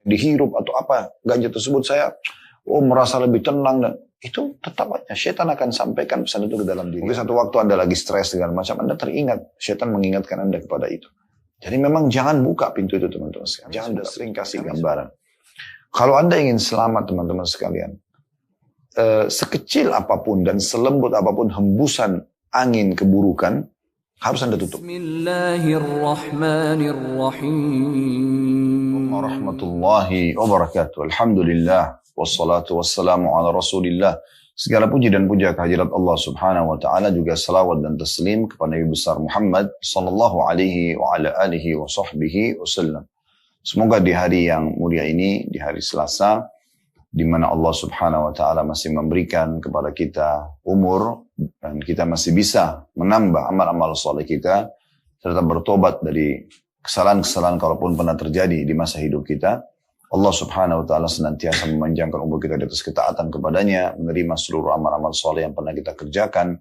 dihirup atau apa, ganja tersebut saya merasa lebih tenang, dan itu tetap aja syaitan akan sampaikan pesan itu ke dalam diri. Mungkin satu waktu Anda lagi stres dengan macam, Anda teringat, syaitan mengingatkan Anda kepada itu. Jadi memang jangan buka pintu itu teman-teman sekalian. Jangan sudah sering kasih gambaran. Kalau Anda ingin selamat teman-teman sekalian, sekecil apapun dan selembut apapun hembusan angin keburukan, harus Anda tutup. Bismillahirrahmanirrahim. Warahmatullahi wabarakatuh. Alhamdulillah. Wassalatu wassalamu ala rasulillah. Segala puji dan puja kehadirat Allah subhanahu wa ta'ala, juga salawat dan taslim kepada Nabi besar Muhammad sallallahu alaihi wa ala alihi wa sahbihi wasallam. Semoga di hari yang mulia ini, di hari Selasa, di mana Allah subhanahu wa ta'ala masih memberikan kepada kita umur, dan kita masih bisa menambah amal-amal soleh kita, serta bertobat dari kesalahan-kesalahan kalaupun pernah terjadi di masa hidup kita. Allah subhanahu wa ta'ala senantiasa memanjangkan umur kita di atas ketaatan kepadanya, menerima seluruh amal-amal soleh yang pernah kita kerjakan,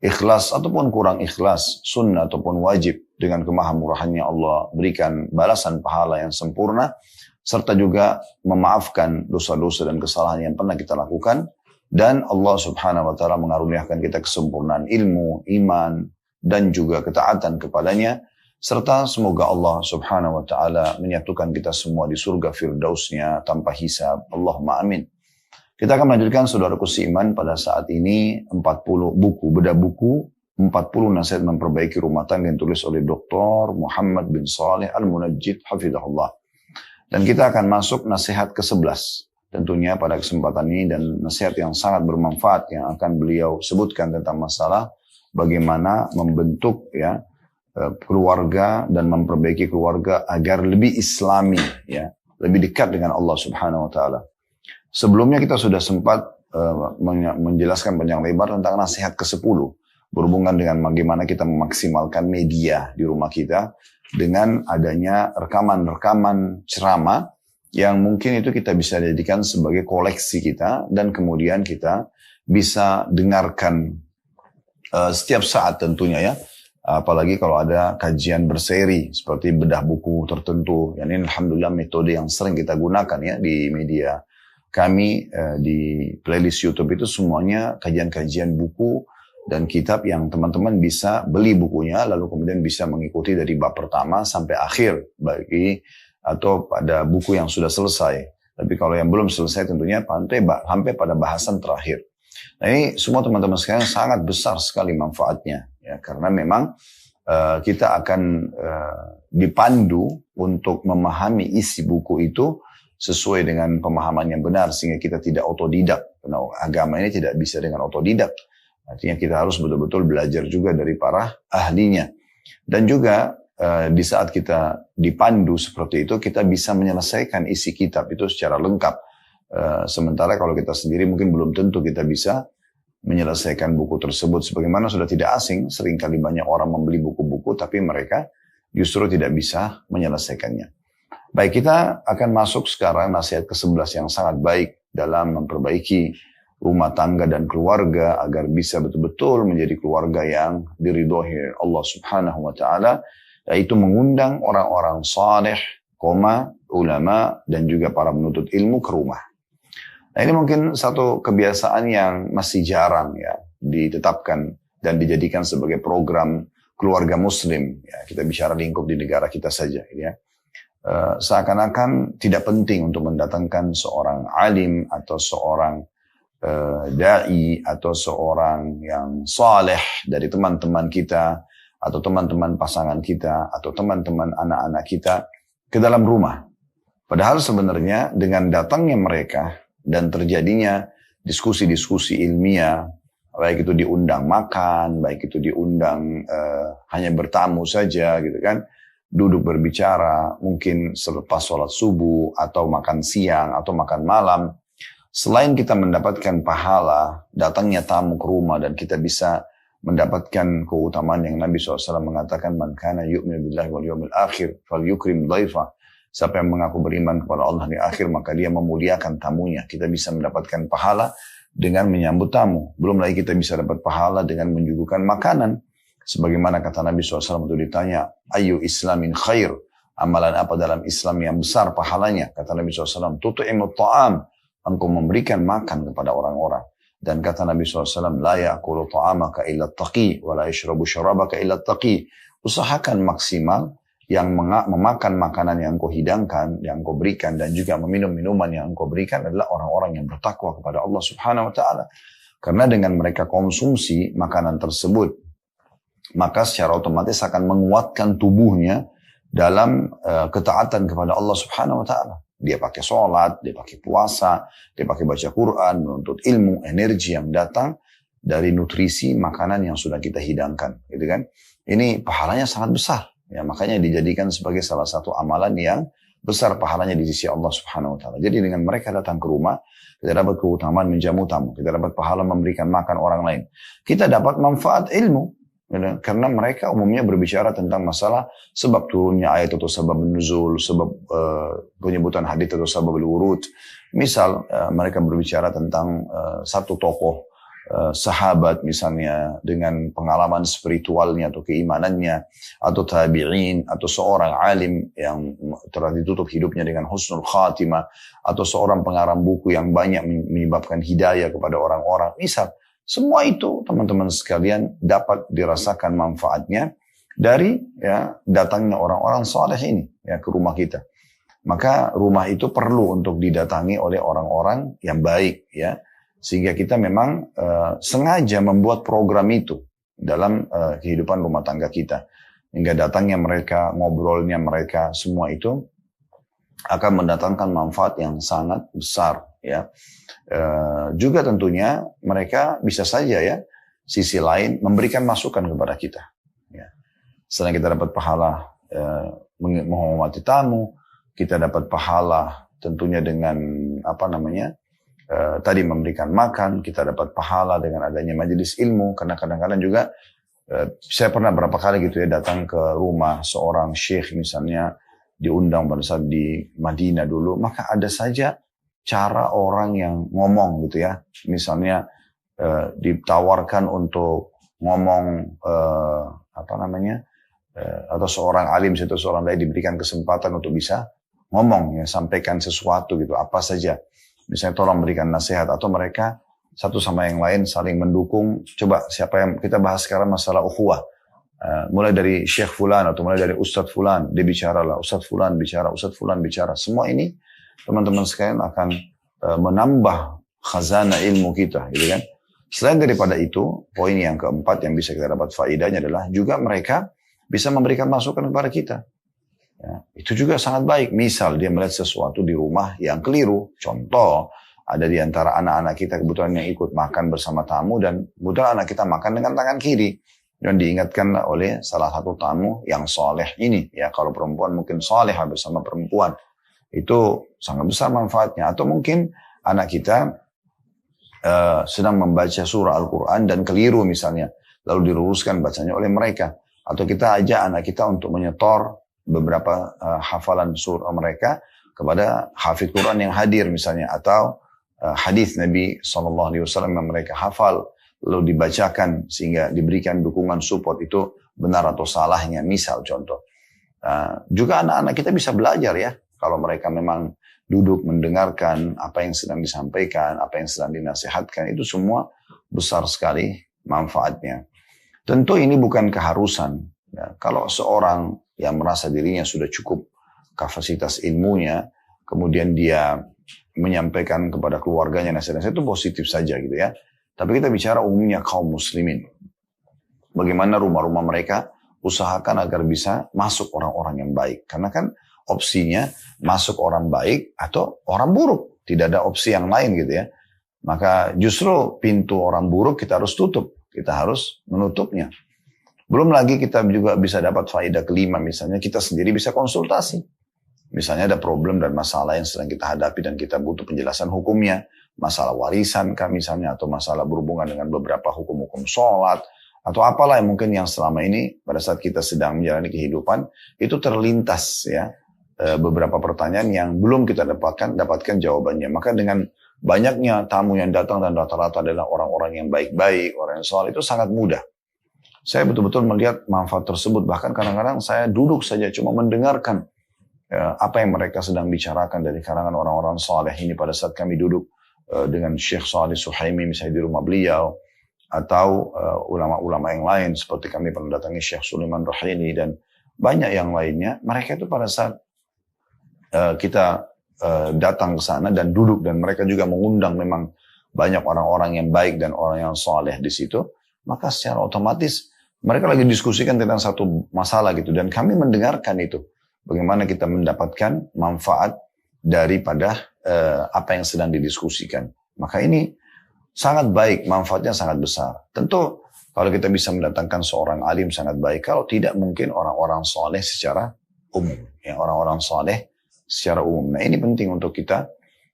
ikhlas ataupun kurang ikhlas, sunnah ataupun wajib, dengan kemahamurahannya Allah berikan balasan pahala yang sempurna, serta juga memaafkan dosa-dosa dan kesalahan yang pernah kita lakukan, dan Allah subhanahu wa ta'ala mengaruniakan kita kesempurnaan ilmu, iman, dan juga ketaatan kepadanya, serta semoga Allah subhanahu wa ta'ala menyatukan kita semua di surga firdausnya tanpa hisab. Allahumma amin. Kita akan melanjutkan saudaraku seiman pada saat ini 40 buku, bedah buku 40 nasihat memperbaiki rumah tangga yang ditulis oleh Dr. Muhammad bin Saleh Al-Munajjid hafizahullah. Dan kita akan masuk nasihat ke-11 tentunya pada kesempatan ini, dan nasihat yang sangat bermanfaat yang akan beliau sebutkan tentang masalah bagaimana membentuk keluarga dan memperbaiki keluarga agar lebih islami, lebih dekat dengan Allah subhanahu wa ta'ala. Sebelumnya kita sudah sempat menjelaskan panjang lebar tentang nasihat ke-10 berhubungan dengan bagaimana kita memaksimalkan media di rumah kita dengan adanya rekaman-rekaman ceramah yang mungkin itu kita bisa jadikan sebagai koleksi kita, dan kemudian kita bisa dengarkan setiap saat tentunya ya. Apalagi kalau ada kajian berseri seperti bedah buku tertentu. Yang ini alhamdulillah metode yang sering kita gunakan ya di media kami, di playlist YouTube itu semuanya kajian-kajian buku dan kitab yang teman-teman bisa beli bukunya, lalu kemudian bisa mengikuti dari bab pertama sampai akhir atau pada buku yang sudah selesai. Tapi kalau yang belum selesai tentunya sampai pada bahasan terakhir. Nah, ini semua teman-teman sekalian sangat besar sekali manfaatnya. Ya, karena memang kita akan dipandu untuk memahami isi buku itu sesuai dengan pemahaman yang benar, sehingga kita tidak otodidak. Karena agama ini tidak bisa dengan otodidak. Artinya kita harus betul-betul belajar juga dari para ahlinya. Dan juga di saat kita dipandu seperti itu, kita bisa menyelesaikan isi kitab itu secara lengkap. Sementara kalau kita sendiri mungkin belum tentu kita bisa menyelesaikan buku tersebut. Sebagaimana sudah tidak asing, seringkali banyak orang membeli buku-buku tapi mereka justru tidak bisa menyelesaikannya. Baik, kita akan masuk sekarang nasihat ke-11 yang sangat baik dalam memperbaiki rumah tangga dan keluarga agar bisa betul-betul menjadi keluarga yang diridhoi Allah subhanahu wa ta'ala, yaitu mengundang orang-orang saleh, ulama, dan juga para penuntut ilmu ke rumah. Nah, ini mungkin satu kebiasaan yang masih jarang ya ditetapkan dan dijadikan sebagai program keluarga muslim. Ya, kita bicara lingkup di negara kita saja. Ya. Seakan-akan tidak penting untuk mendatangkan seorang alim atau seorang da'i atau seorang yang saleh dari teman-teman kita atau teman-teman pasangan kita atau teman-teman anak-anak kita ke dalam rumah. Padahal sebenarnya dengan datangnya mereka dan terjadinya diskusi-diskusi ilmiah, baik itu diundang makan, baik itu diundang hanya bertamu saja gitu kan, duduk berbicara, mungkin selepas sholat subuh atau makan siang atau makan malam, selain kita mendapatkan pahala datangnya tamu ke rumah dan kita bisa mendapatkan keutamaan yang Nabi SAW mengatakan, man kana yu'minu billahi wal yawmil akhir fal yukrim dhaifah. Siapa yang mengaku beriman kepada Allah di akhir, maka dia memuliakan tamunya. Kita bisa mendapatkan pahala dengan menyambut tamu. Belum lagi kita bisa dapat pahala dengan menyuguhkan makanan. Sebagaimana kata Nabi SAW itu ditanya, ayu islamin khair, Amalan apa dalam Islam yang besar pahalanya? Kata Nabi SAW, tutu'imut ta'am. Engkau memberikan makan kepada orang-orang. Dan kata Nabi SAW, la ya'kulu ta'amaka illa taqi, wa la yashrabu syarabaka illa taqi. Usahakan maksimal yang memakan makanan yang engkau hidangkan, yang engkau berikan, dan juga meminum minuman yang engkau berikan adalah orang-orang yang bertakwa kepada Allah Subhanahu wa Ta'ala. Karena dengan mereka konsumsi makanan tersebut, maka secara otomatis akan menguatkan tubuhnya dalam ketaatan kepada Allah Subhanahu wa Ta'ala. Dia pakai sholat, dia pakai puasa, dia pakai baca Quran, menuntut ilmu, energi yang datang dari nutrisi makanan yang sudah kita hidangkan, gitu kan? Ini pahalanya sangat besar, ya, makanya dijadikan sebagai salah satu amalan yang besar pahalanya di sisi Allah Subhanahu wa Ta'ala. Jadi dengan mereka datang ke rumah, kita dapat keutamaan menjamu tamu, kita dapat pahala memberikan makan orang lain, kita dapat manfaat ilmu. Karena mereka umumnya berbicara tentang masalah sebab turunnya ayat atau sebab nuzul, sebab penyebutan hadits atau sebab al-wurud. Misal mereka berbicara tentang satu tokoh sahabat misalnya dengan pengalaman spiritualnya atau keimanannya, atau tabi'in, atau seorang alim yang telah ditutup hidupnya dengan husnul khatimah, atau seorang pengarang buku yang banyak menyebabkan hidayah kepada orang-orang. Misal, semua itu teman-teman sekalian dapat dirasakan manfaatnya dari datangnya orang-orang saleh ini ke rumah kita. Maka rumah itu perlu untuk didatangi oleh orang-orang yang baik, ya, sehingga kita memang sengaja membuat program itu dalam kehidupan rumah tangga kita, hingga datangnya mereka, ngobrolnya mereka, semua itu akan mendatangkan manfaat yang sangat besar, ya. Juga tentunya mereka bisa saja, ya, sisi lain memberikan masukan kepada kita, ya. Selain kita dapat pahala menghormati tamu, kita dapat pahala tentunya dengan tadi memberikan makan, kita dapat pahala dengan adanya majelis ilmu. Karena kadang-kadang juga saya pernah berapa kali gitu ya datang ke rumah seorang syekh misalnya, diundang pada saat di Madinah dulu, maka ada saja cara orang yang ngomong gitu ya. Misalnya ditawarkan untuk ngomong atau seorang alim atau seorang dai diberikan kesempatan untuk bisa ngomong, ya, sampaikan sesuatu gitu, apa saja. Misalnya tolong berikan nasihat, atau mereka satu sama yang lain saling mendukung. Coba siapa yang kita bahas sekarang masalah ukhuwah. Mulai dari Syekh Fulan atau mulai dari Ustadz Fulan, dia bicara lah, Ustadz Fulan bicara, Ustadz Fulan bicara. Semua ini teman-teman sekalian akan menambah khazanah ilmu kita, gitu kan. Selain daripada itu, poin yang keempat yang bisa kita dapat faedahnya adalah juga mereka bisa memberikan masukan kepada kita. Ya, itu juga sangat baik. Misal dia melihat sesuatu di rumah yang keliru. Contoh, ada di antara anak-anak kita kebetulan yang ikut makan bersama tamu, dan kebetulan anak kita makan dengan tangan kiri. Dan diingatkan oleh salah satu tamu yang soleh ini. Ya, kalau perempuan mungkin soleh bersama perempuan. Itu sangat besar manfaatnya. Atau mungkin anak kita sedang membaca surah Al-Quran dan keliru misalnya. Lalu diluruskan bacanya oleh mereka. Atau kita ajak anak kita untuk menyetor beberapa hafalan surah mereka kepada hafidz Quran yang hadir misalnya, atau hadis Nabi SAW yang mereka hafal lalu dibacakan sehingga diberikan dukungan support itu benar atau salahnya, misal contoh. Juga anak-anak kita bisa belajar, ya, kalau mereka memang duduk mendengarkan apa yang sedang disampaikan, apa yang sedang dinasihatkan, itu semua besar sekali manfaatnya. Tentu ini bukan keharusan. Ya, kalau seorang yang merasa dirinya sudah cukup kapasitas ilmunya, kemudian dia menyampaikan kepada keluarganya nasihat-nasihat, itu positif saja gitu ya. Tapi kita bicara umumnya kaum muslimin. Bagaimana rumah-rumah mereka usahakan agar bisa masuk orang-orang yang baik. Karena kan opsinya masuk orang baik atau orang buruk. Tidak ada opsi yang lain gitu ya. Maka justru pintu orang buruk kita harus tutup. Kita harus menutupnya. Belum lagi kita juga bisa dapat faedah kelima, misalnya kita sendiri bisa konsultasi. Misalnya ada problem dan masalah yang sedang kita hadapi dan kita butuh penjelasan hukumnya. Masalah warisan kan misalnya, atau masalah berhubungan dengan beberapa hukum-hukum sholat, atau apalah yang mungkin yang selama ini pada saat kita sedang menjalani kehidupan, itu terlintas ya beberapa pertanyaan yang belum kita dapatkan jawabannya. Maka dengan banyaknya tamu yang datang dan rata-rata adalah orang-orang yang baik-baik, orang yang sholat, itu sangat mudah. Saya betul-betul melihat manfaat tersebut. Bahkan kadang-kadang saya duduk saja cuma mendengarkan apa yang mereka sedang bicarakan dari kalangan orang-orang saleh ini pada saat kami duduk dengan Syekh Salih Suhaimi misalnya di rumah beliau, atau ulama-ulama yang lain seperti kami pernah datangi Syekh Sulaiman Rahini dan banyak yang lainnya. Mereka itu pada saat kita datang ke sana dan duduk, dan mereka juga mengundang memang banyak orang-orang yang baik dan orang yang saleh di situ, maka secara otomatis mereka lagi diskusikan tentang satu masalah gitu, dan kami mendengarkan itu. Bagaimana kita mendapatkan manfaat daripada apa yang sedang didiskusikan. Maka ini sangat baik, manfaatnya sangat besar. Tentu kalau kita bisa mendatangkan seorang alim sangat baik. Kalau tidak, mungkin orang-orang soleh secara umum. Ya, orang-orang soleh secara umum. Nah, ini penting untuk kita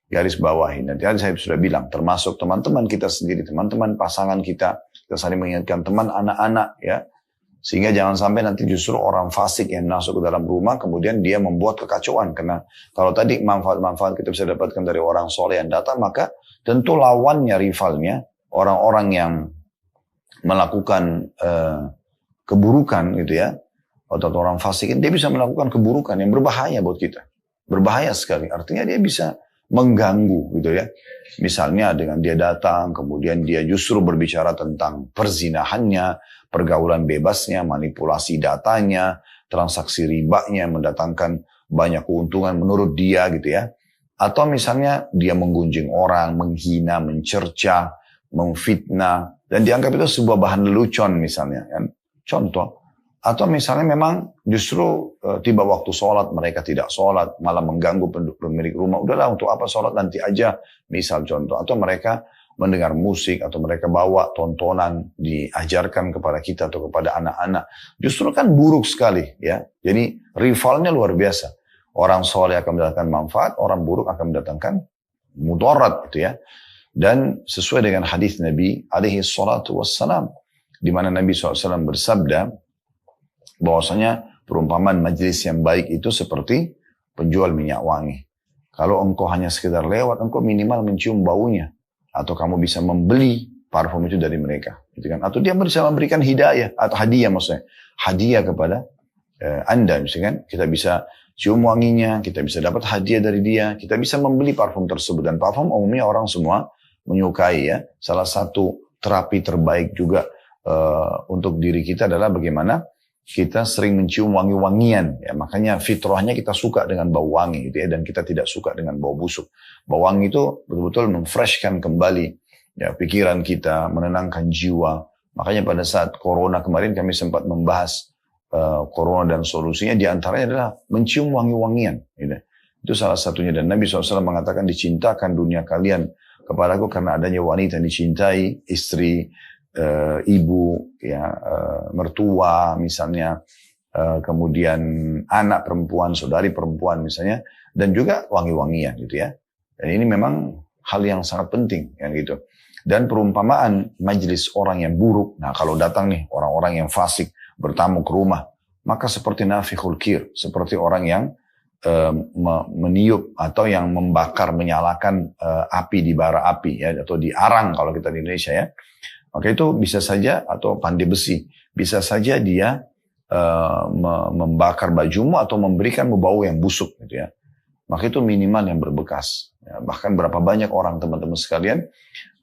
garis bawahi. Nanti saya sudah bilang, termasuk teman-teman kita sendiri, teman-teman pasangan kita saling mengingatkan, teman anak-anak, ya. Sehingga jangan sampai nanti justru orang fasik yang masuk ke dalam rumah, kemudian dia membuat kekacauan. Karena kalau tadi manfaat-manfaat kita bisa dapatkan dari orang soleh yang datang, maka tentu lawannya, rivalnya, orang-orang yang melakukan keburukan gitu ya, atau orang fasik, dia bisa melakukan keburukan yang berbahaya buat kita. Berbahaya sekali, artinya dia bisa mengganggu gitu ya. Misalnya dengan dia datang, kemudian dia justru berbicara tentang perzinahannya, pergaulan bebasnya, manipulasi datanya, transaksi ribanya, mendatangkan banyak keuntungan menurut dia gitu ya. Atau misalnya dia menggunjing orang, menghina, mencerca, memfitnah, dan dianggap itu sebuah bahan lelucon misalnya kan. Contoh. Atau misalnya memang justru tiba waktu sholat, mereka tidak sholat, malah mengganggu pemilik rumah. Udahlah, untuk apa sholat, nanti aja, misal contoh. Atau mereka mendengar musik, atau mereka bawa tontonan, diajarkan kepada kita atau kepada anak-anak. Justru kan buruk sekali ya. Jadi rivalnya luar biasa. Orang soleh akan mendatangkan manfaat, orang buruk akan mendatangkan mudarat gitu ya. Dan sesuai dengan hadis Nabi alaihi salatu wassalam, di mana Nabi SAW bersabda, bahwasanya perumpamaan majelis yang baik itu seperti penjual minyak wangi. Kalau engkau hanya sekedar lewat, engkau minimal mencium baunya. Atau kamu bisa membeli parfum itu dari mereka. Gitu kan? Atau dia bisa memberikan hidayah, atau hadiah maksudnya. Hadiah kepada Anda. Misalkan kita bisa cium wanginya, kita bisa dapat hadiah dari dia, kita bisa membeli parfum tersebut. Dan parfum umumnya orang semua menyukai ya. Salah satu terapi terbaik juga untuk diri kita adalah bagaimana kita sering mencium wangi-wangian, ya makanya fitrahnya kita suka dengan bau wangi, gitu ya, dan kita tidak suka dengan bau busuk. Bau wangi itu betul-betul memfreshkan kembali ya pikiran kita, menenangkan jiwa. Makanya pada saat corona kemarin kami sempat membahas corona dan solusinya, diantaranya adalah mencium wangi-wangian. Gitu. Itu salah satunya, dan Nabi SAW mengatakan, dicintakan dunia kalian kepadaku karena adanya wanita yang dicintai, istri, ibu, ya, mertua misalnya, kemudian anak perempuan, saudari perempuan misalnya, dan juga wangi-wangian gitu ya. Dan ini memang hal yang sangat penting ya gitu. Dan perumpamaan majelis orang yang buruk, nah kalau datang nih orang-orang yang fasik bertamu ke rumah, maka seperti nafikhul kir, seperti orang yang meniup atau yang membakar, menyalakan api di bara api ya, atau di arang kalau kita di Indonesia ya. Maka itu bisa saja, atau pandai besi, bisa saja dia membakar bajumu atau memberikan bau yang busuk gitu ya. Maka itu minimal yang berbekas. Ya, bahkan berapa banyak orang teman-teman sekalian,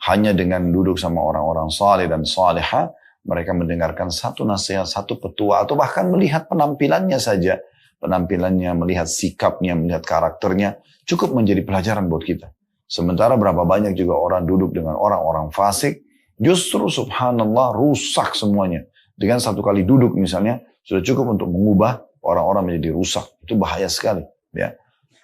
hanya dengan duduk sama orang-orang saleh dan saleha, mereka mendengarkan satu nasihat, satu petua, atau bahkan melihat penampilannya saja, penampilannya, melihat sikapnya, melihat karakternya, cukup menjadi pelajaran buat kita. Sementara berapa banyak juga orang duduk dengan orang-orang fasik, justru subhanallah rusak semuanya. Dengan satu kali duduk misalnya, sudah cukup untuk mengubah orang-orang menjadi rusak. Itu bahaya sekali. Ya.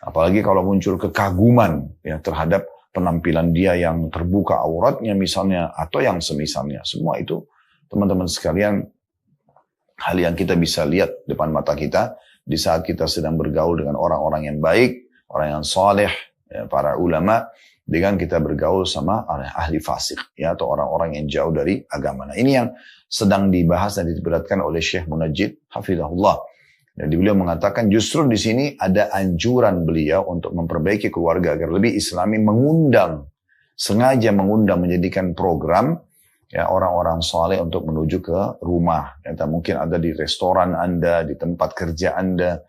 Apalagi kalau muncul kekaguman ya, terhadap penampilan dia yang terbuka auratnya misalnya, atau yang semisalnya. Semua itu teman-teman sekalian, hal yang kita bisa lihat depan mata kita, di saat kita sedang bergaul dengan orang-orang yang baik, orang yang saleh, ya, para ulama, dengan kita bergaul sama ahli fasik ya, atau orang-orang yang jauh dari agama. Nah, ini yang sedang dibahas dan diberatkan oleh Syekh Munajjid hafizahullah. Jadi beliau mengatakan justru di sini ada anjuran beliau untuk memperbaiki keluarga agar lebih islami, sengaja mengundang, menjadikan program ya orang-orang saleh untuk menuju ke rumah. Ya, mungkin ada di restoran Anda, di tempat kerja Anda,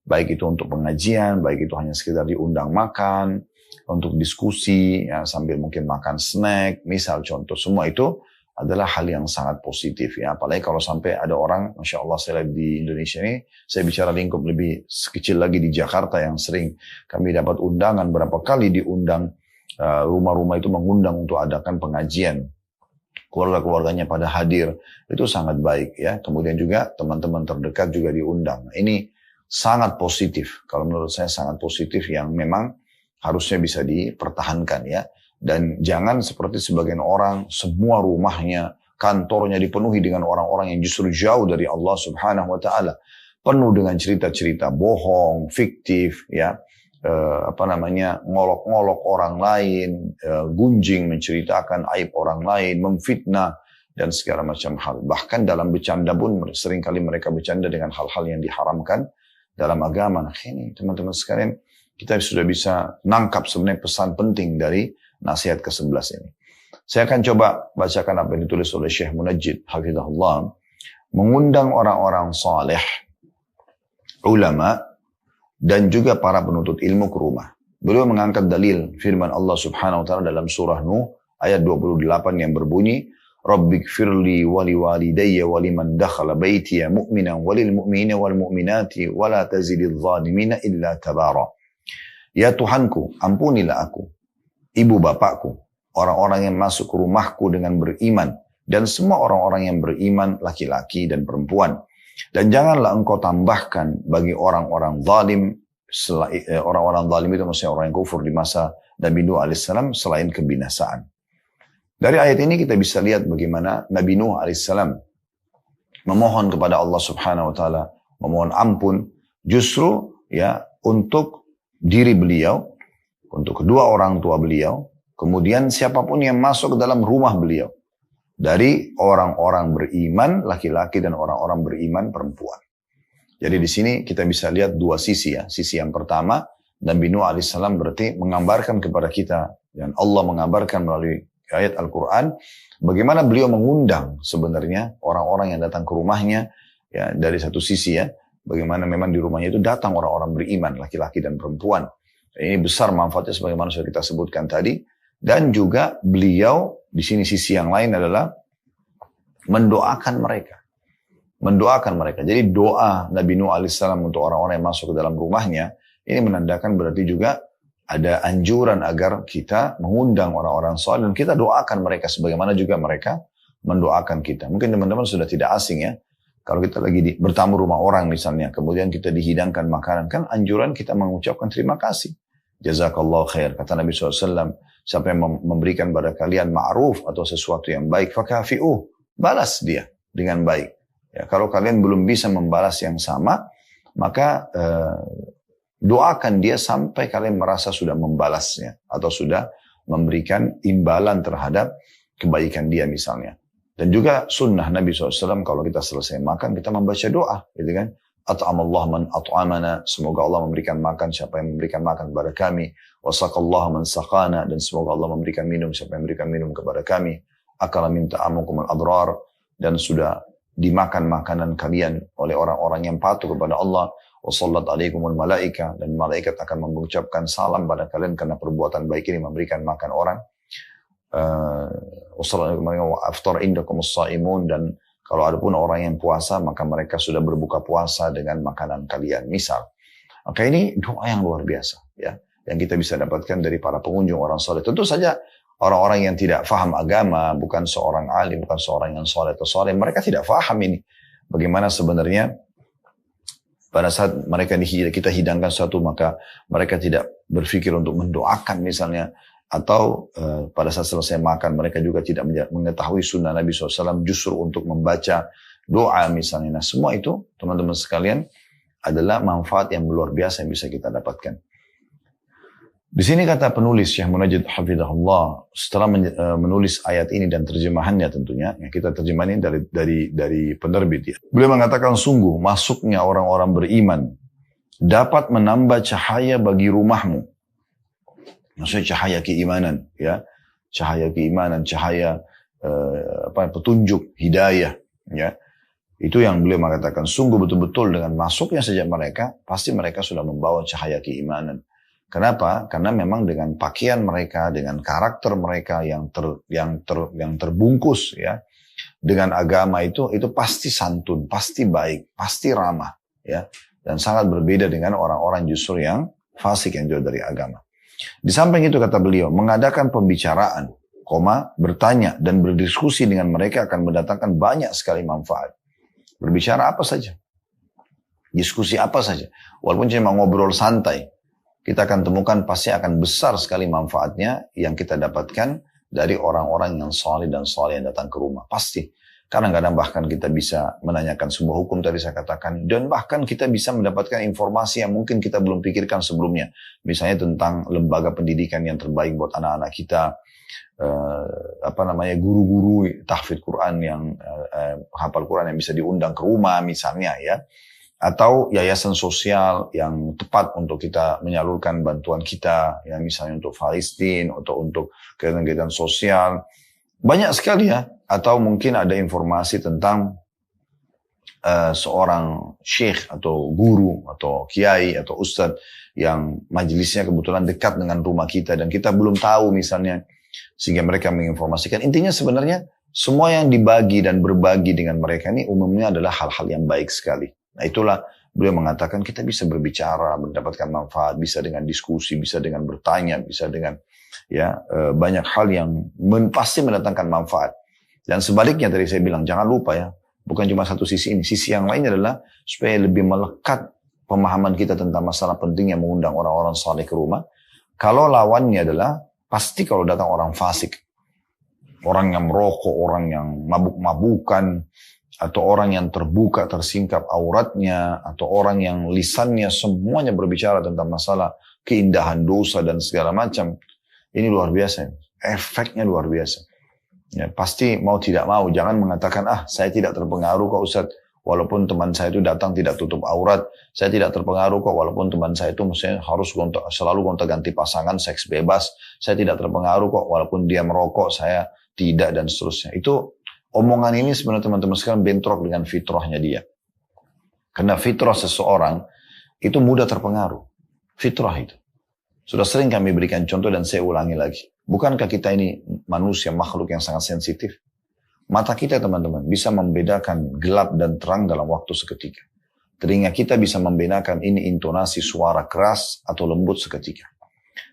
baik itu untuk pengajian, baik itu hanya sekedar diundang makan, untuk diskusi, ya, sambil mungkin makan snack, misal contoh, semua itu adalah hal yang sangat positif ya. Apalagi kalau sampai ada orang, Masya Allah saya lihat di Indonesia ini, saya bicara lingkup lebih kecil lagi di Jakarta yang sering kami dapat undangan, berapa kali diundang, rumah-rumah itu mengundang untuk adakan pengajian. Keluarga-keluarganya pada hadir, itu sangat baik ya. Kemudian juga teman-teman terdekat juga diundang. Nah, ini sangat positif, kalau menurut saya sangat positif yang memang harusnya bisa dipertahankan ya. Dan jangan seperti sebagian orang, semua rumahnya, kantornya dipenuhi dengan orang-orang yang justru jauh dari Allah Subhanahu wa Ta'ala. Penuh dengan cerita-cerita bohong, fiktif, ya, ngolok-ngolok orang lain, gunjing menceritakan aib orang lain, memfitnah, dan segala macam hal. Bahkan dalam bercanda pun seringkali mereka bercanda dengan hal-hal yang diharamkan dalam agama. Nah ini teman-teman sekalian, kita sudah bisa nangkap sebenarnya pesan penting dari nasihat ke-11 ini. Saya akan coba bacakan apa yang ditulis oleh Syekh Munajjid hafizahullah, mengundang orang-orang saleh, ulama, dan juga para penuntut ilmu ke rumah. Beliau mengangkat dalil firman Allah Subhanahu wa taala dalam surah Nuh ayat 28 yang berbunyi, Rabbighfirli wa liwalidayya wa liman dakhala baitiya mu'minan walil mu'minina wal mu'minati wa la tazididz zalimina illa tabara. Ya Tuhanku, ampunilah aku, ibu bapakku, orang-orang yang masuk ke rumahku dengan beriman, dan semua orang-orang yang beriman, laki-laki dan perempuan. Dan janganlah engkau tambahkan bagi orang-orang zalim, orang-orang zalim itu maksudnya orang yang kufur di masa Nabi Nuh alaihissalam, selain kebinasaan. Dari ayat ini kita bisa lihat bagaimana Nabi Nuh alaihissalam memohon kepada Allah Subhanahu wa taala, memohon ampun justru ya untuk diri beliau, untuk kedua orang tua beliau, kemudian siapapun yang masuk ke dalam rumah beliau, dari orang-orang beriman laki-laki dan orang-orang beriman perempuan. Jadi di sini kita bisa lihat dua sisi ya. Sisi yang pertama, Nabi Nuh alaihissalam berarti menggambarkan kepada kita, dan Allah mengabarkan melalui ayat Al-Quran, bagaimana beliau mengundang sebenarnya orang-orang yang datang ke rumahnya, ya dari satu sisi ya, bagaimana memang di rumahnya itu datang orang-orang beriman laki-laki dan perempuan. Ini besar manfaatnya sebagaimana sudah kita sebutkan tadi. Dan juga beliau di sini sisi yang lain adalah mendoakan mereka. Mendoakan mereka. Jadi doa Nabi Nuh alaihissalam untuk orang-orang yang masuk ke dalam rumahnya, ini menandakan berarti juga ada anjuran agar kita mengundang orang-orang saleh dan kita doakan mereka sebagaimana juga mereka mendoakan kita. Mungkin teman-teman sudah tidak asing ya. Kalau kita lagi bertamu rumah orang misalnya, kemudian kita dihidangkan makanan, kan anjuran kita mengucapkan terima kasih. Jazakallah khair. Kata Nabi SAW, siapa yang memberikan pada kalian ma'ruf atau sesuatu yang baik, fakafi'uh, balas dia dengan baik. Ya, kalau kalian belum bisa membalas yang sama, maka doakan dia sampai kalian merasa sudah membalasnya atau sudah memberikan imbalan terhadap kebaikan dia misalnya. Dan juga sunnah Nabi SAW kalau kita selesai makan kita membaca doa, gitu kan? At'amallah man at'amana, semoga Allah memberikan makan siapa yang memberikan makan kepada kami. Wasaqallah man saqana, dan semoga Allah memberikan minum siapa yang memberikan minum kepada kami. Akala min ta'amukum al-adrar, dan sudah dimakan makanan kalian oleh orang-orang yang patuh kepada Allah. Wassallat alaikumul malaika, dan malaikat akan mengucapkan salam pada kalian karena perbuatan baik ini memberikan makan orang. Wassallat alaikum wa aftar indakumus shaimun, dan kalau ada pun orang yang puasa, maka mereka sudah berbuka puasa dengan makanan kalian. Misal. Maka ini doa yang luar biasa. Ya, yang kita bisa dapatkan dari para pengunjung orang soleh. Tentu saja orang-orang yang tidak faham agama, bukan seorang alim, bukan seorang yang soleh atau soleh, mereka tidak faham ini. Bagaimana sebenarnya pada saat mereka kita hidangkan sesuatu, maka mereka tidak berpikir untuk mendoakan misalnya. Atau pada saat selesai makan mereka juga tidak mengetahui sunnah Nabi SAW justru untuk membaca doa misalnya. Nah semua itu teman-teman sekalian adalah manfaat yang luar biasa yang bisa kita dapatkan. Di sini kata penulis Syekh Munajjid hafizahullah, setelah menulis ayat ini dan terjemahannya tentunya, ya kita terjemahin dari penerbit ya. Beliau mengatakan sungguh masuknya orang-orang beriman dapat menambah cahaya bagi rumahmu. Maksudnya cahaya keimanan, ya, cahaya keimanan, cahaya petunjuk, hidayah, ya, Itu yang beliau mengatakan, sungguh betul-betul dengan masuknya saja mereka, pasti mereka sudah membawa cahaya keimanan. Kenapa? Karena memang dengan pakaian mereka, dengan karakter mereka yang terbungkus ya, dengan agama itu pasti santun, pasti baik, pasti ramah ya, dan sangat berbeda dengan orang-orang justru yang fasik yang jauh dari agama. Di samping itu kata beliau, mengadakan pembicaraan, bertanya dan berdiskusi dengan mereka akan mendatangkan banyak sekali manfaat. Berbicara apa saja, diskusi apa saja, walaupun cuma ngobrol santai, kita akan temukan pasti akan besar sekali manfaatnya yang kita dapatkan dari orang-orang yang saleh dan saleh yang datang ke rumah. Pasti. Kadang-kadang bahkan kita bisa menanyakan sebuah hukum tadi saya katakan, dan bahkan kita bisa mendapatkan informasi yang mungkin kita belum pikirkan sebelumnya. Misalnya tentang lembaga pendidikan yang terbaik buat anak-anak kita, guru-guru tahfidz Quran yang hafal Quran yang bisa diundang ke rumah misalnya ya, atau yayasan sosial yang tepat untuk kita menyalurkan bantuan kita ya, misalnya untuk Palestina atau untuk kegiatan sosial, banyak sekali ya. Atau mungkin ada informasi tentang seorang syekh atau guru atau kiai atau ustadz yang majelisnya kebetulan dekat dengan rumah kita dan kita belum tahu misalnya, sehingga mereka menginformasikan. Intinya sebenarnya semua yang dibagi dan berbagi dengan mereka ini umumnya adalah hal-hal yang baik sekali. Nah itulah beliau mengatakan kita bisa berbicara, mendapatkan manfaat, bisa dengan diskusi, bisa dengan bertanya, bisa dengan banyak hal yang pasti mendatangkan manfaat. Dan sebaliknya tadi saya bilang jangan lupa ya, bukan cuma satu sisi ini, sisi yang lain adalah supaya lebih melekat pemahaman kita tentang masalah pentingnya mengundang orang-orang saleh ke rumah. Kalau lawannya adalah pasti kalau datang orang fasik, orang yang merokok, orang yang mabuk-mabukan, atau orang yang terbuka, tersingkap auratnya, atau orang yang lisannya semuanya berbicara tentang masalah keindahan dosa dan segala macam, ini luar biasa, efeknya luar biasa. Ya, pasti mau tidak mau, jangan mengatakan, saya tidak terpengaruh kok Ustaz, walaupun teman saya itu datang tidak tutup aurat, saya tidak terpengaruh kok walaupun teman saya itu mestinya harus selalu gonta-ganti pasangan, seks bebas, saya tidak terpengaruh kok walaupun dia merokok, saya tidak, dan seterusnya. Itu omongan ini sebenarnya teman-teman sekalian bentrok dengan fitrahnya dia. Karena fitrah seseorang itu mudah terpengaruh. Fitrah itu. Sudah sering kami berikan contoh dan saya ulangi lagi. Bukankah kita ini manusia, makhluk yang sangat sensitif? Mata kita teman-teman bisa membedakan gelap dan terang dalam waktu seketika. Telinga kita bisa membedakan ini intonasi suara keras atau lembut seketika.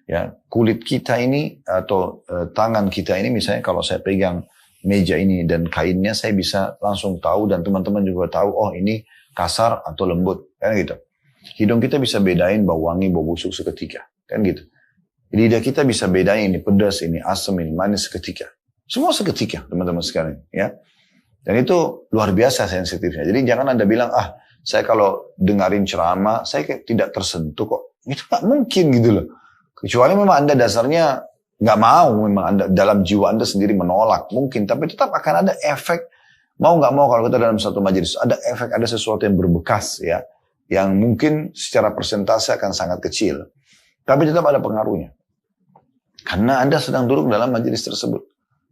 Ya, kulit kita ini atau tangan kita ini misalnya kalau saya pegang meja ini dan kainnya saya bisa langsung tahu dan teman-teman juga tahu oh ini kasar atau lembut kan gitu. Hidung kita bisa bedain bau wangi, bau busuk seketika kan gitu. Lidah kita bisa bedain ini pedas, ini asam, ini manis seketika. Semua seketika teman-teman sekalian ya. Dan itu luar biasa sensitifnya. Jadi jangan Anda bilang saya kalau dengarin ceramah saya tidak tersentuh kok. Itu gak mungkin gitu loh. Kecuali memang Anda dasarnya gak mau, memang Anda dalam jiwa Anda sendiri menolak. Mungkin, tapi tetap akan ada efek. Mau gak mau kalau kita dalam satu majelis ada efek, ada sesuatu yang berbekas ya. Yang mungkin secara persentase akan sangat kecil. Tapi tetap ada pengaruhnya. Karena Anda sedang duduk dalam majelis tersebut.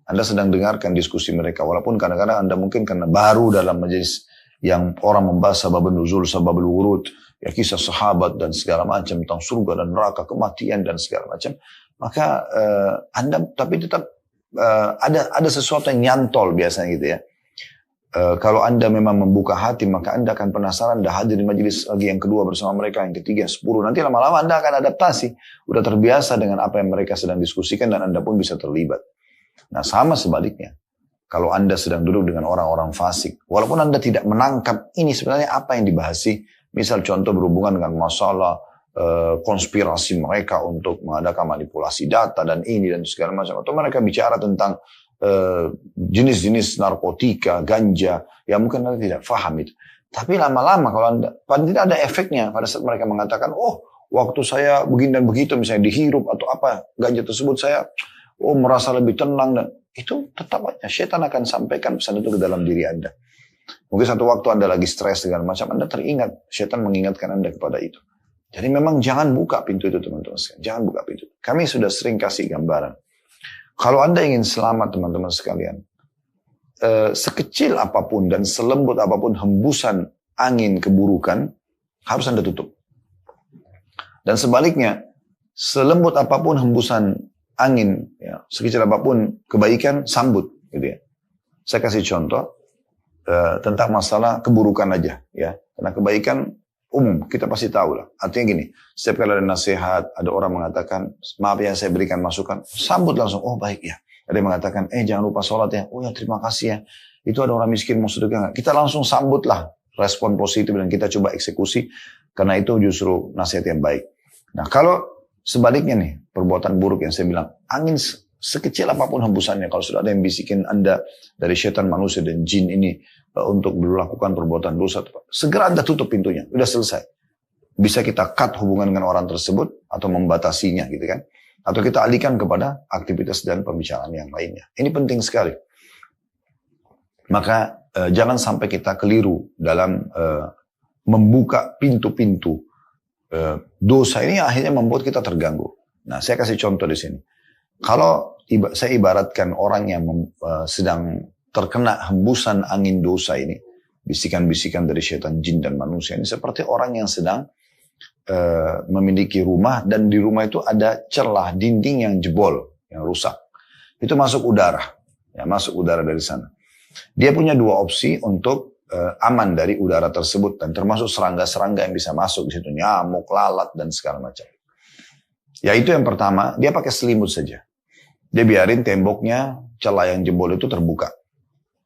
Anda sedang dengarkan diskusi mereka. Walaupun kadang-kadang Anda mungkin karena baru dalam majelis yang orang membahas sababun nuzul, sababul wurud, ya kisah sahabat dan segala macam tentang surga dan neraka, kematian dan segala macam. Maka Anda tapi tetap ada sesuatu yang nyantol biasanya gitu ya. Kalau Anda memang membuka hati maka Anda akan penasaran, Anda hadir di majelis lagi yang kedua bersama mereka, yang ketiga, 10. Nanti lama-lama Anda akan adaptasi. Udah terbiasa dengan apa yang mereka sedang diskusikan dan Anda pun bisa terlibat. Nah sama sebaliknya. Kalau Anda sedang duduk dengan orang-orang fasik, walaupun Anda tidak menangkap ini sebenarnya apa yang dibahas sih. Misal contoh berhubungan dengan masalah konspirasi mereka untuk mengadakan manipulasi data dan ini dan segala macam. Atau mereka bicara tentang jenis-jenis narkotika, ganja, yang mungkin Anda tidak paham itu. Tapi lama-lama kalau Anda, tidak ada efeknya pada saat mereka mengatakan, waktu saya begini dan begitu, misalnya dihirup atau apa, ganja tersebut saya merasa lebih tenang, dan itu tetap aja setan akan sampaikan pesan itu ke dalam diri Anda. Mungkin satu waktu Anda lagi stres dengan macam, Anda teringat, setan mengingatkan Anda kepada itu. Jadi memang jangan buka pintu itu teman-teman sekalian, jangan buka pintu. Kami sudah sering kasih gambaran. Kalau Anda ingin selamat teman-teman sekalian, sekecil apapun dan selembut apapun hembusan angin keburukan, harus Anda tutup. Dan sebaliknya, selembut apapun hembusan angin, ya, sekecil apapun kebaikan, sambut. Gitu ya. Saya kasih contoh tentang masalah keburukan aja. Ya. Karena kebaikan umum, kita pasti tahu lah. Artinya gini, setiap kali ada nasihat, ada orang mengatakan, maaf ya saya berikan masukan, sambut langsung, oh baik ya. Ada yang mengatakan, jangan lupa sholat ya. Oh ya terima kasih ya. Itu ada orang miskin mau sedekah nggak? Kita langsung sambutlah respon positif dan kita coba eksekusi. Karena itu justru nasihat yang baik. Nah kalau sebaliknya nih, perbuatan buruk yang saya bilang, angin sekecil apapun hembusannya, kalau sudah ada yang bisikin Anda dari syaitan manusia dan jin ini untuk melakukan perbuatan dosa, segera Anda tutup pintunya, udah selesai. Bisa kita cut hubungan dengan orang tersebut atau membatasinya gitu kan. Atau kita alihkan kepada aktivitas dan pembicaraan yang lainnya. Ini penting sekali. Maka jangan sampai kita keliru dalam membuka pintu-pintu dosa ini akhirnya membuat kita terganggu. Nah, saya kasih contoh di sini. Kalau saya ibaratkan orang yang sedang terkena hembusan angin dosa ini, bisikan-bisikan dari syaitan, jin dan manusia ini seperti orang yang sedang memiliki rumah dan di rumah itu ada celah dinding yang jebol, yang rusak. Itu masuk udara, ya masuk udara dari sana. Dia punya dua opsi untuk aman dari udara tersebut dan termasuk serangga-serangga yang bisa masuk di situ, nyamuk, lalat dan segala macam. Yaitu yang pertama, dia pakai selimut saja. Dia biarin temboknya, celah yang jebol itu terbuka.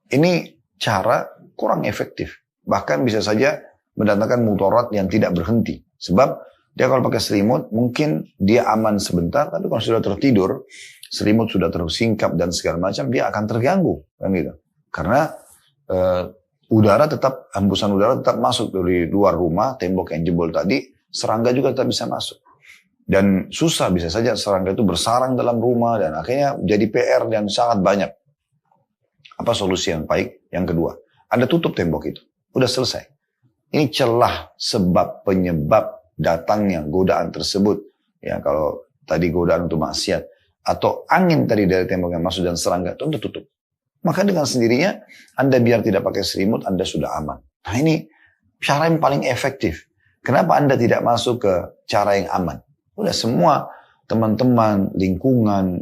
Ini cara kurang efektif. Bahkan bisa saja mendatangkan mudarat yang tidak berhenti. Sebab dia kalau pakai selimut, mungkin dia aman sebentar, tapi kalau sudah tertidur, selimut sudah tersingkap dan segala macam, dia akan terganggu. Kan gitu. Karena hembusan udara tetap masuk dari luar rumah, tembok yang jebol tadi, serangga juga tetap bisa masuk. Dan susah bisa saja serangga itu bersarang dalam rumah, dan akhirnya jadi PR yang sangat banyak. Apa solusi yang baik? Yang kedua, Anda tutup tembok itu. Udah selesai. Ini celah sebab penyebab datangnya godaan tersebut. Ya, kalau tadi godaan untuk maksiat. Atau angin tadi dari tembok yang masuk dan serangga itu Anda tutup. Maka dengan sendirinya Anda biar tidak pakai selimut, Anda sudah aman. Nah ini cara yang paling efektif. Kenapa Anda tidak masuk ke cara yang aman? Udah semua teman-teman, lingkungan,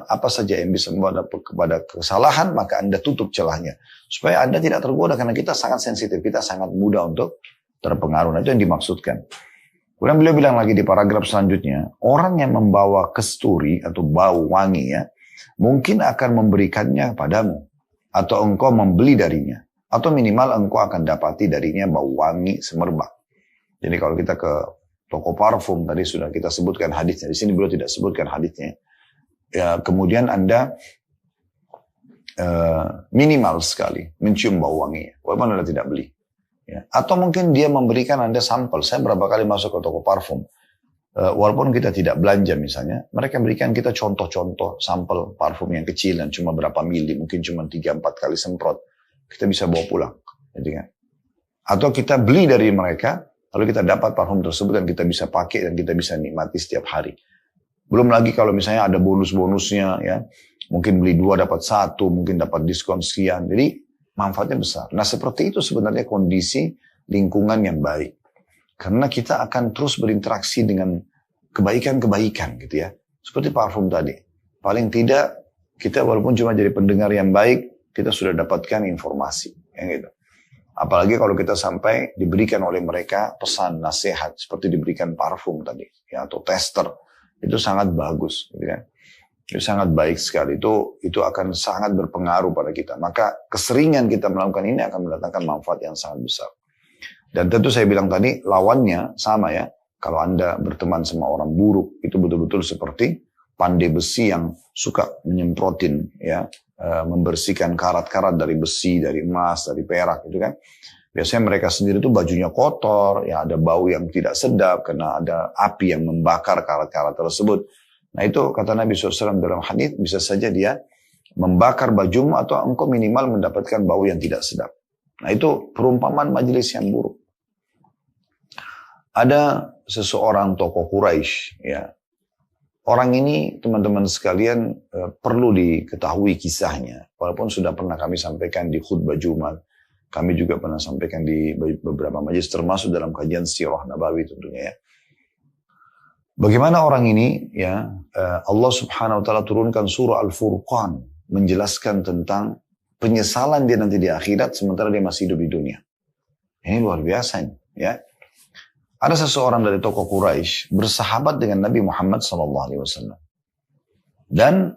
apa saja yang bisa membawa kepada kesalahan, maka Anda tutup celahnya. Supaya Anda tidak tergoda, karena kita sangat sensitif, kita sangat mudah untuk terpengaruh. Nah, itu yang dimaksudkan. Kemudian beliau bilang lagi di paragraf selanjutnya, orang yang membawa kesturi atau bau wangi ya, mungkin akan memberikannya padamu, atau engkau membeli darinya, atau minimal engkau akan dapati darinya bau wangi semerbak. Jadi kalau kita ke toko parfum, tadi sudah kita sebutkan hadisnya. Di sini beliau tidak sebutkan hadisnya. Ya, kemudian Anda minimal sekali mencium bau wangi, walaupun Anda tidak beli. Ya. Atau mungkin dia memberikan Anda sampel. Saya berapa kali masuk ke toko parfum, walaupun kita tidak belanja misalnya, mereka berikan kita contoh-contoh sampel parfum yang kecil dan cuma berapa mili, mungkin cuma 3-4 kali semprot. Kita bisa bawa pulang. Gitu kan? Atau kita beli dari mereka, lalu kita dapat parfum tersebut dan kita bisa pakai dan kita bisa nikmati setiap hari. Belum lagi kalau misalnya ada bonus-bonusnya ya. Mungkin beli 2 dapat 1, mungkin dapat diskon sekian. Jadi manfaatnya besar. Nah seperti itu sebenarnya kondisi lingkungan yang baik. Karena kita akan terus berinteraksi dengan kebaikan-kebaikan gitu ya. Seperti parfum tadi. Paling tidak kita walaupun cuma jadi pendengar yang baik, kita sudah dapatkan informasi. Yang gitu. Apalagi kalau kita sampai diberikan oleh mereka pesan, nasihat, seperti diberikan parfum tadi, ya, atau tester, itu sangat bagus, gitu kan? Itu sangat baik sekali, itu akan sangat berpengaruh pada kita. Maka keseringan kita melakukan ini akan mendatangkan manfaat yang sangat besar. Dan tentu saya bilang tadi, lawannya sama ya, kalau Anda berteman sama orang buruk, itu betul-betul seperti pandai besi yang suka menyemprotin, ya, membersihkan karat-karat dari besi, dari emas, dari perak gitu kan. Biasanya mereka sendiri tuh bajunya kotor, ya ada bau yang tidak sedap karena ada api yang membakar karat-karat tersebut. Nah itu kata Nabi SAW dalam hadits, bisa saja dia membakar bajumu atau engkau minimal mendapatkan bau yang tidak sedap. Nah itu perumpamaan majelis yang buruk. Ada seseorang tokoh Quraisy, ya, Orang ini teman-teman sekalian perlu diketahui kisahnya. Walaupun sudah pernah kami sampaikan di khutbah Jumat. Kami juga pernah sampaikan di beberapa majelis termasuk dalam kajian Sirah Nabawi tentunya ya. Bagaimana orang ini ya Allah Subhanahu wa taala turunkan surah Al-Furqan menjelaskan tentang penyesalan dia nanti di akhirat sementara dia masih hidup di dunia. Ini luar biasa ya. Ada seseorang dari tokoh Quraisy bersahabat dengan Nabi Muhammad SAW. Dan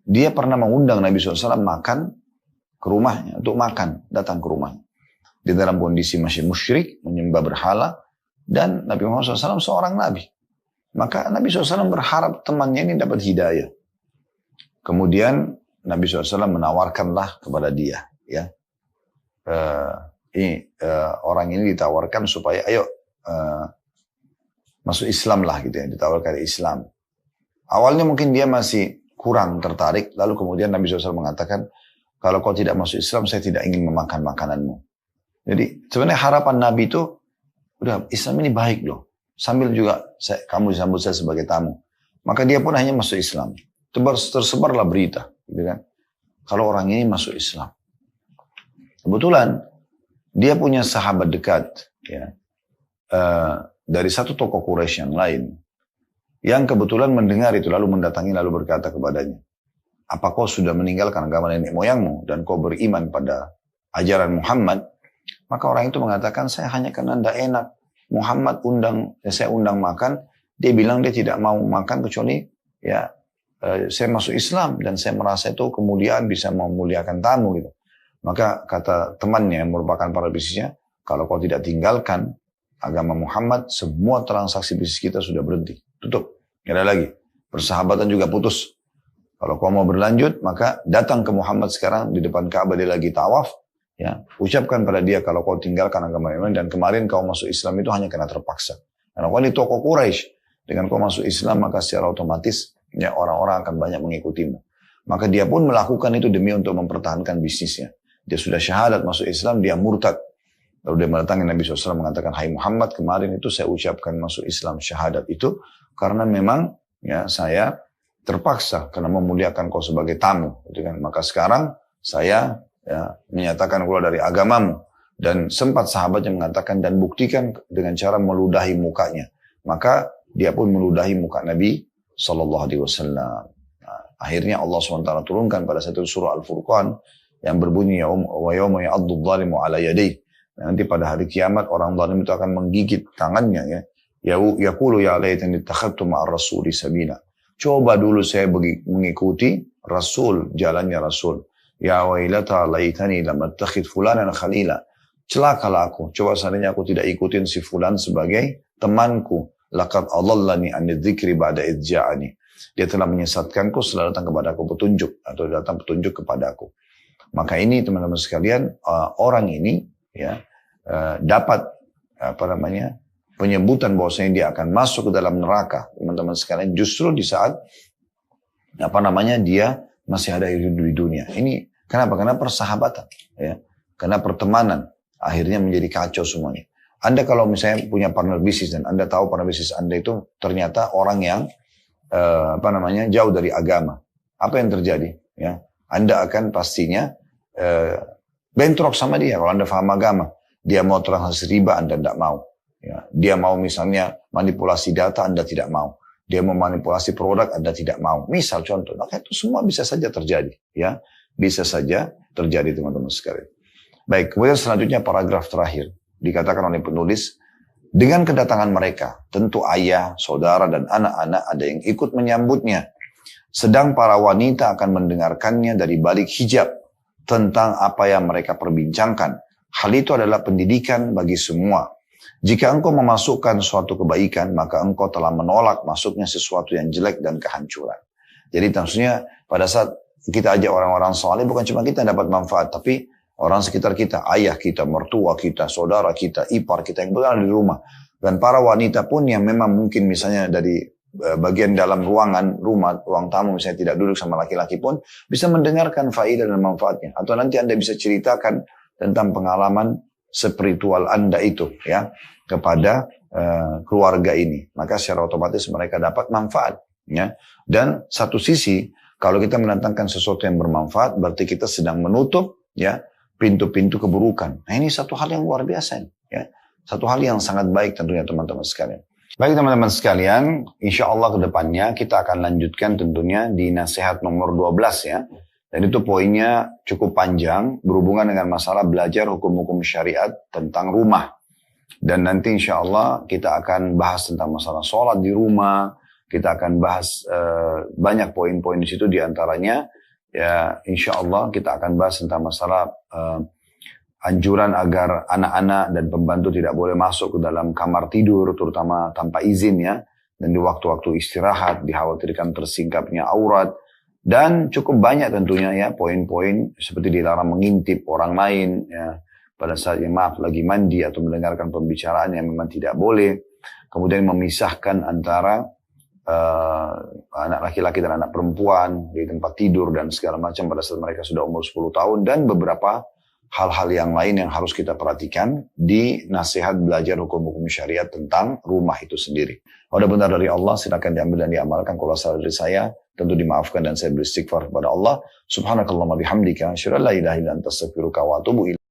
dia pernah mengundang Nabi SAW makan ke rumahnya, untuk makan, datang ke rumahnya. Di dalam kondisi masih musyrik, menyembah berhala, dan Nabi Muhammad SAW seorang Nabi. Maka Nabi SAW berharap temannya ini dapat hidayah. Kemudian Nabi SAW menawarkanlah kepada dia. Ya, orang ini ditawarkan supaya, ayo, masuk Islam lah gitu ya, ditawarkan Islam. Awalnya mungkin dia masih kurang tertarik, lalu kemudian Nabi SAW mengatakan, kalau kau tidak masuk Islam, saya tidak ingin memakan makananmu. Jadi sebenarnya harapan Nabi itu, udah Islam ini baik loh, sambil juga kamu disambut saya sebagai tamu. Maka dia pun hanya masuk Islam. Tersebarlah berita, gitu kan? Kalau orang ini masuk Islam, kebetulan dia punya sahabat dekat, ya. Dari satu tokoh Quraisy yang lain yang kebetulan mendengar itu lalu mendatangi lalu berkata kepadanya, apa kau sudah meninggalkan agama nenek moyangmu dan kau beriman pada ajaran Muhammad? Maka orang itu mengatakan, saya hanya karena tidak enak Muhammad saya undang makan, dia bilang dia tidak mau makan kecuali ya saya masuk Islam dan saya merasa itu kemuliaan bisa memuliakan tamu gitu. Maka kata temannya yang merupakan para bisnisnya, kalau kau tidak tinggalkan agama Muhammad, semua transaksi bisnis kita sudah berhenti. Tutup. Tidak ada lagi. Persahabatan juga putus. Kalau kau mau berlanjut, maka datang ke Muhammad sekarang di depan Ka'bah, dia lagi tawaf. Ya, ucapkan pada dia kalau kau tinggalkan agama yang lain dan kemarin kau masuk Islam itu hanya karena terpaksa. Karena kau ini tokoh Quraisy. Dengan kau masuk Islam, maka secara otomatis ya orang-orang akan banyak mengikutimu. Maka dia pun melakukan itu demi untuk mempertahankan bisnisnya. Dia sudah syahadat masuk Islam, dia murtad. Lalu dia mendatangi Nabi SAW mengatakan, hai Muhammad, kemarin itu saya ucapkan masuk Islam syahadat itu karena memang ya saya terpaksa karena memuliakan kau sebagai tamu, gitu kan. Maka sekarang saya ya, menyatakan keluar dari agamamu. Dan sempat sahabatnya mengatakan dan buktikan dengan cara meludahi mukanya. Maka dia pun meludahi muka Nabi SAW. Nah, akhirnya Allah SWT turunkan pada satu surah Al-Furqan yang berbunyi wa yawma ya'addu dhalimu ala yadayhi. Nanti pada hari kiamat orang zalim itu akan menggigit tangannya ya. Yaqulu ya laitani ittakhadtu ma'ar rasuli sabila. Coba dulu saya mengikuti Rasul, jalannya Rasul. Ya wailata laitani lam attakhid fulanan khalila. Celakalah aku. Coba seandainya aku tidak ikutin si fulan sebagai temanku. Laqad adallani an dzikri ba'da idh ja'ani. Dia telah menyesatkanku setelah datang kepadaku petunjuk atau datang petunjuk kepadaku. Maka ini teman-teman sekalian, orang ini ya dapat penyebutan bahwasanya dia akan masuk ke dalam neraka, teman-teman sekalian, justru di saat dia masih ada hidup di dunia. Ini kenapa? Karena persahabatan, ya, karena pertemanan akhirnya menjadi kacau semuanya. Anda kalau misalnya punya partner bisnis dan Anda tahu partner bisnis Anda itu ternyata orang yang jauh dari agama, apa yang terjadi? Ya, Anda akan pastinya bentrok sama dia. Kalau Anda paham agama, dia mau transaksi riba, Anda tidak mau. Ya, dia mau misalnya manipulasi data, Anda tidak mau. Dia mau manipulasi produk, Anda tidak mau. Misal contoh, maka itu semua bisa saja terjadi. Ya, bisa saja terjadi teman-teman sekalian. Baik, kemudian selanjutnya paragraf terakhir dikatakan oleh penulis, dengan kedatangan mereka, tentu ayah, saudara, dan anak-anak ada yang ikut menyambutnya. Sedang para wanita akan mendengarkannya dari balik hijab tentang apa yang mereka perbincangkan. Hal itu adalah pendidikan bagi semua. Jika engkau memasukkan suatu kebaikan, maka engkau telah menolak masuknya sesuatu yang jelek dan kehancuran. Jadi maksudnya pada saat kita ajak orang-orang saleh, bukan cuma kita dapat manfaat, tapi orang sekitar kita, ayah kita, mertua kita, saudara kita, ipar kita yang berada di rumah. Dan para wanita pun yang memang mungkin misalnya dari bagian dalam ruangan rumah, ruang tamu misalnya tidak duduk sama laki-laki pun bisa mendengarkan faedah dan manfaatnya. Atau nanti Anda bisa ceritakan tentang pengalaman spiritual Anda itu ya kepada keluarga ini. Maka secara otomatis mereka dapat manfaat. Ya. Dan satu sisi, kalau kita mendatangkan sesuatu yang bermanfaat, berarti kita sedang menutup ya pintu-pintu keburukan. Nah ini satu hal yang luar biasa. Ya. Satu hal yang sangat baik tentunya teman-teman sekalian. Baik teman-teman sekalian, insya Allah ke depannya kita akan lanjutkan tentunya di nasihat nomor 12 ya. Dan itu poinnya cukup panjang, berhubungan dengan masalah belajar hukum-hukum syariat tentang rumah. Dan nanti insya Allah kita akan bahas tentang masalah sholat di rumah, kita akan bahas banyak poin-poin di situ diantaranya. Ya, insya Allah kita akan bahas tentang masalah anjuran agar anak-anak dan pembantu tidak boleh masuk ke dalam kamar tidur, terutama tanpa izin ya. Dan di waktu-waktu istirahat dikhawatirkan tersingkapnya aurat. Dan cukup banyak tentunya ya poin-poin seperti dilarang mengintip orang lain ya. Pada saat yang lagi mandi atau mendengarkan pembicaraan yang memang tidak boleh. Kemudian memisahkan antara anak laki-laki dan anak perempuan di tempat tidur dan segala macam pada saat mereka sudah umur 10 tahun. Dan beberapa hal-hal yang lain yang harus kita perhatikan di nasihat belajar hukum-hukum syariat tentang rumah itu sendiri. Kalau ada benar dari Allah, silakan diambil dan diamalkan. Kalau salah dari saya, tentu dimaafkan dan saya beristighfar kepada Allah. Subhanakallahumma bihamdika, asyhadu an la ilaha illa anta astaghfiruka wa atubu ilaik.